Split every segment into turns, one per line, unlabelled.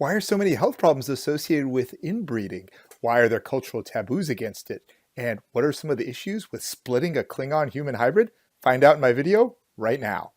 Why are so many health problems associated with inbreeding? Why are there cultural taboos against it? And what are some of the issues with splitting a Klingon human hybrid? Find out in my video right now.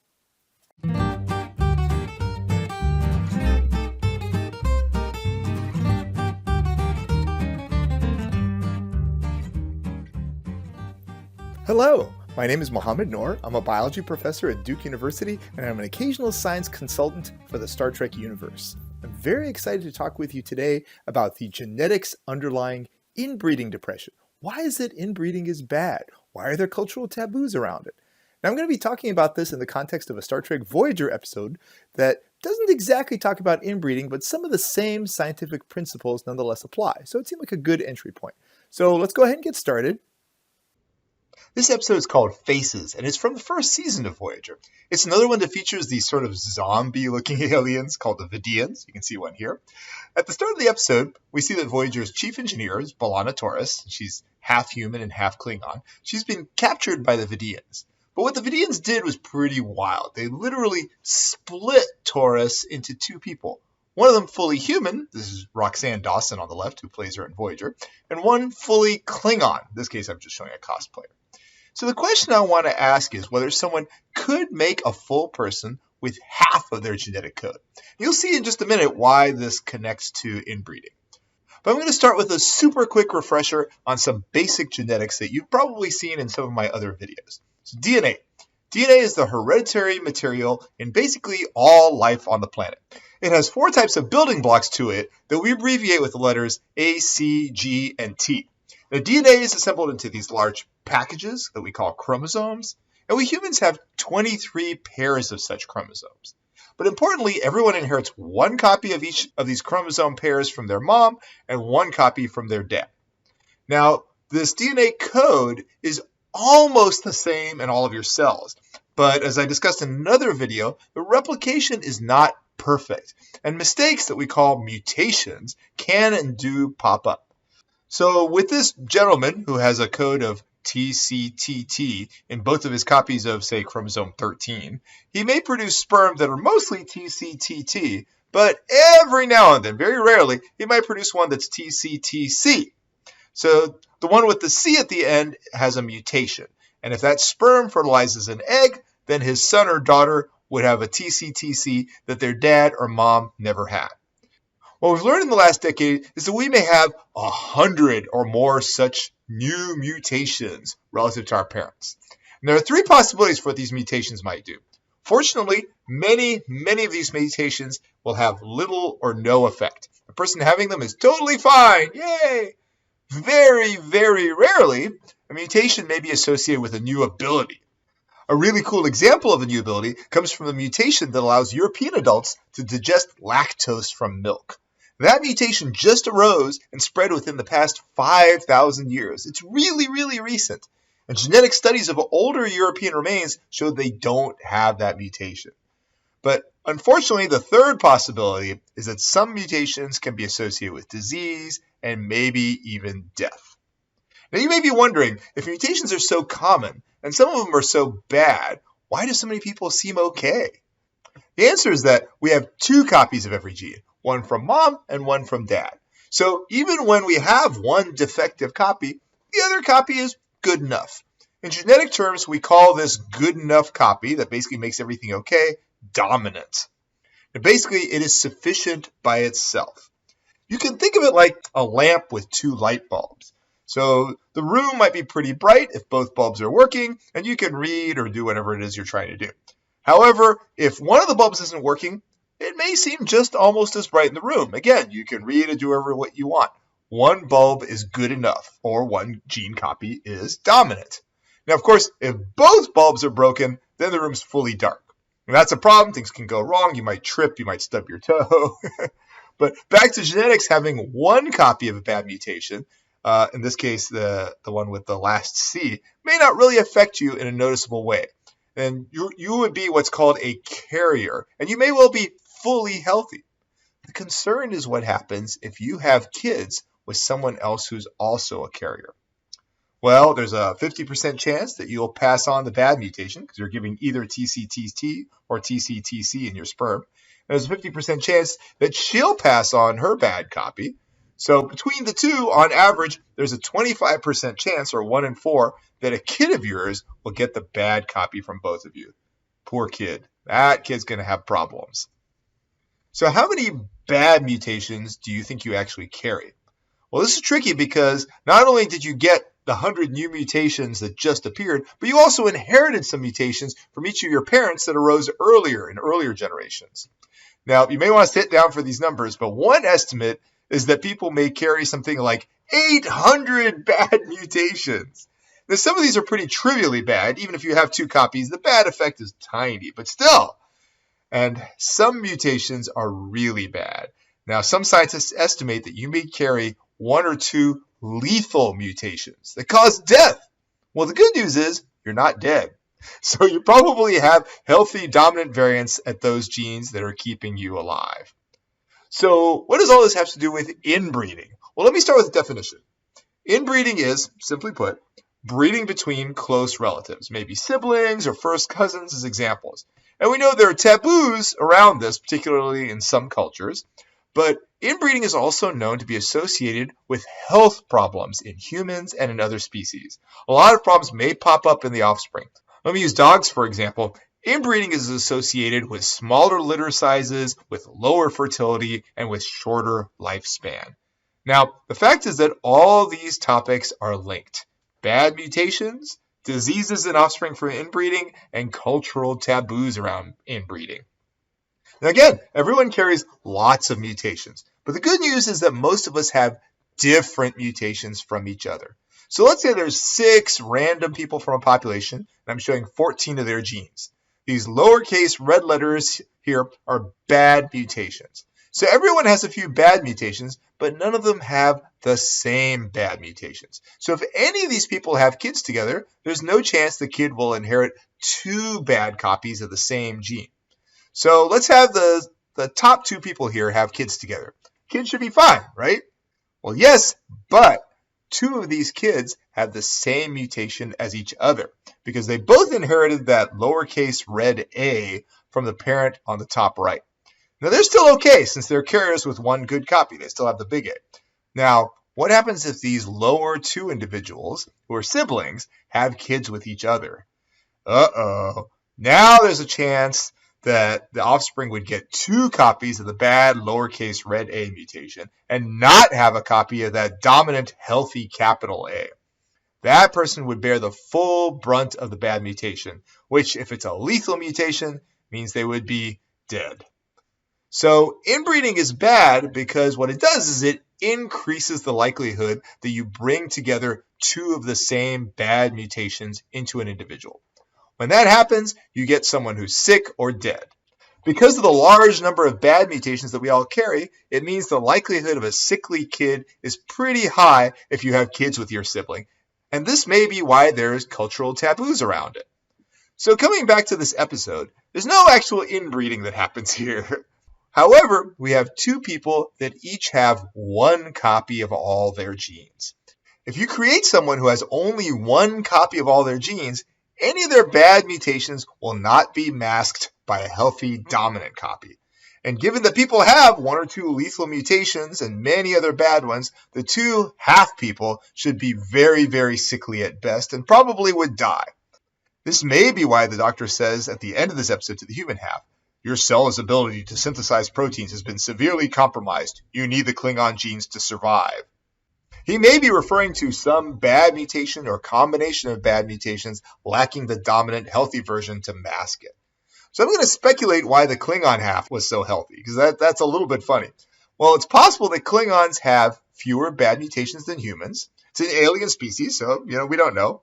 Hello, my name is Mohammed Noor. I'm a biology professor at Duke University, and I'm an occasional science consultant for the Star Trek universe. I'm very excited to talk with you today about the genetics underlying inbreeding depression. Why is it inbreeding is bad? Why are there cultural taboos around it? Now, I'm going to be talking about this in the context of a Star Trek Voyager episode that doesn't exactly talk about inbreeding, but some of the same scientific principles nonetheless apply. So it seemed like a good entry point. So let's go ahead and get started.
This episode is called Faces, and it's from the first season of Voyager. It's another one that features these sort of zombie-looking aliens called the Vidians. You can see one here. At the start of the episode, we see that Voyager's chief engineer is B'Elanna Torres. She's half human and half Klingon. She's been captured by the Vidians. But what the Vidians did was pretty wild. They literally split Torres into two people. One of them fully human, this is Roxanne Dawson on the left, who plays her in Voyager, and one fully Klingon. In this case, I'm just showing a cosplayer. So the question I want to ask is whether someone could make a full person with half of their genetic code. You'll see in just a minute why this connects to inbreeding. But I'm going to start with a super quick refresher on some basic genetics that you've probably seen in some of my other videos. So DNA. DNA is the hereditary material in basically all life on the planet. It has four types of building blocks to it that we abbreviate with the letters A, C, G, and T. Now, DNA is assembled into these large packages that we call chromosomes, and we humans have 23 pairs of such chromosomes. But importantly, everyone inherits one copy of each of these chromosome pairs from their mom and one copy from their dad. Now, this DNA code is almost the same in all of your cells, but as I discussed in another video, the replication is not perfect, and mistakes that we call mutations can and do pop up. So with this gentleman who has a code of TCTT in both of his copies of, say, chromosome 13, he may produce sperm that are mostly TCTT, but every now and then, very rarely, he might produce one that's TCTC. So the one with the C at the end has a mutation, and if that sperm fertilizes an egg, then his son or daughter would have a TCTC that their dad or mom never had. What we've learned in the last decade is that we may have 100 or more such new mutations relative to our parents. And there are three possibilities for what these mutations might do. Fortunately, many of these mutations will have little or no effect. The person having them is totally fine. Yay! Very, very rarely, a mutation may be associated with a new ability. A really cool example of a new ability comes from the mutation that allows European adults to digest lactose from milk. That mutation just arose and spread within the past 5,000 years. It's really, really recent. And genetic studies of older European remains show they don't have that mutation. But unfortunately, the third possibility is that some mutations can be associated with disease and maybe even death. Now, you may be wondering, if mutations are so common and some of them are so bad, why do so many people seem okay? The answer is that we have two copies of every gene. One from mom and one from dad. So even when we have one defective copy, the other copy is good enough. In genetic terms, we call this good enough copy that basically makes everything okay, dominant. And basically, it is sufficient by itself. You can think of it like a lamp with two light bulbs. So the room might be pretty bright if both bulbs are working, and you can read or do whatever it is you're trying to do. However, if one of the bulbs isn't working, it may seem just almost as bright in the room. Again, you can read and do whatever what you want. One bulb is good enough, or one gene copy is dominant. Now, of course, if both bulbs are broken, then the room's fully dark. And that's a problem. Things can go wrong. You might trip. You might stub your toe. But back to genetics, having one copy of a bad mutation, in this case, the one with the last C, may not really affect you in a noticeable way. And you would be what's called a carrier, and you may well be fully healthy. The concern is what happens if you have kids with someone else who's also a carrier. Well, there's a 50% chance that you'll pass on the bad mutation because you're giving either TCTT or TCTC in your sperm. There's a 50% chance that she'll pass on her bad copy. So between the two, on average, there's a 25% chance, or 1 in 4, that a kid of yours will get the bad copy from both of you. Poor kid. That kid's going to have problems. So how many bad mutations do you think you actually carry? Well, this is tricky because not only did you get the 100 new mutations that just appeared, but you also inherited some mutations from each of your parents that arose earlier in earlier generations. Now, you may want to sit down for these numbers, but one estimate is that people may carry something like 800 bad mutations. Now, some of these are pretty trivially bad. Even if you have 2 copies, the bad effect is tiny, but still. And some mutations are really bad. Now, some scientists estimate that you may carry 1 or 2 lethal mutations that cause death. Well, the good news is you're not dead. So you probably have healthy dominant variants at those genes that are keeping you alive. So what does all this have to do with inbreeding? Well, let me start with the definition. Inbreeding is, simply put, breeding between close relatives, maybe siblings or first cousins as examples. And we know there are taboos around this, particularly in some cultures. But inbreeding is also known to be associated with health problems in humans and in other species. A lot of problems may pop up in the offspring. Let me use dogs, for example. Inbreeding is associated with smaller litter sizes, with lower fertility, and with shorter lifespan. Now, the fact is that all these topics are linked. Bad mutations, diseases in offspring from inbreeding, and cultural taboos around inbreeding. Now again, everyone carries lots of mutations, but the good news is that most of us have different mutations from each other. So let's say there's 6 random people from a population, and I'm showing 14 of their genes. These lowercase red letters here are bad mutations. So everyone has a few bad mutations, but none of them have the same bad mutations. So if any of these people have kids together, there's no chance the kid will inherit 2 bad copies of the same gene. So let's have the top 2 people here have kids together. Kids should be fine, right? Well, yes, but 2 of these kids have the same mutation as each other because they both inherited that lowercase red a from the parent on the top right. Now, they're still okay since they're carriers with 1 good copy. They still have the big A. Now, what happens if these lower 2 individuals, who are siblings, have kids with each other? Uh-oh. Now there's a chance that the offspring would get 2 copies of the bad lowercase red a mutation and not have a copy of that dominant healthy capital A. That person would bear the full brunt of the bad mutation, which, if it's a lethal mutation, means they would be dead. So inbreeding is bad because what it does is it increases the likelihood that you bring together 2 of the same bad mutations into an individual. When that happens, you get someone who's sick or dead. Because of the large number of bad mutations that we all carry, it means the likelihood of a sickly kid is pretty high if you have kids with your sibling. And this may be why there's cultural taboos around it. So coming back to this episode, there's no actual inbreeding that happens here. However, we have 2 people that each have 1 copy of all their genes. If you create someone who has only 1 copy of all their genes, any of their bad mutations will not be masked by a healthy dominant copy. And given that people have 1 or 2 lethal mutations and many other bad ones, the 2 half people should be very, very sickly at best and probably would die. This may be why the doctor says at the end of this episode to the human half, your cell's ability to synthesize proteins has been severely compromised. You need the Klingon genes to survive. He may be referring to some bad mutation or combination of bad mutations lacking the dominant healthy version to mask it. So I'm going to speculate why the Klingon half was so healthy, because that's a little bit funny. Well, it's possible that Klingons have fewer bad mutations than humans. It's an alien species, so we don't know.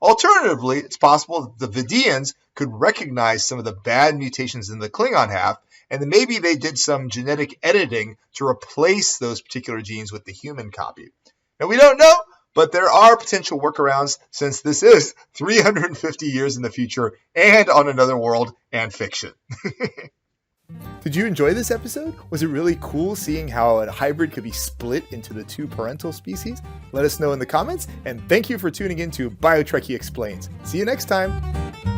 Alternatively, it's possible that the Vidians could recognize some of the bad mutations in the Klingon half, and then maybe they did some genetic editing to replace those particular genes with the human copy. Now, we don't know, but there are potential workarounds since this is 350 years in the future and on another world and fiction.
Did you enjoy this episode? Was it really cool seeing how a hybrid could be split into the 2 parental species? Let us know in the comments, and thank you for tuning in to BioTrekkie Explains. See you next time!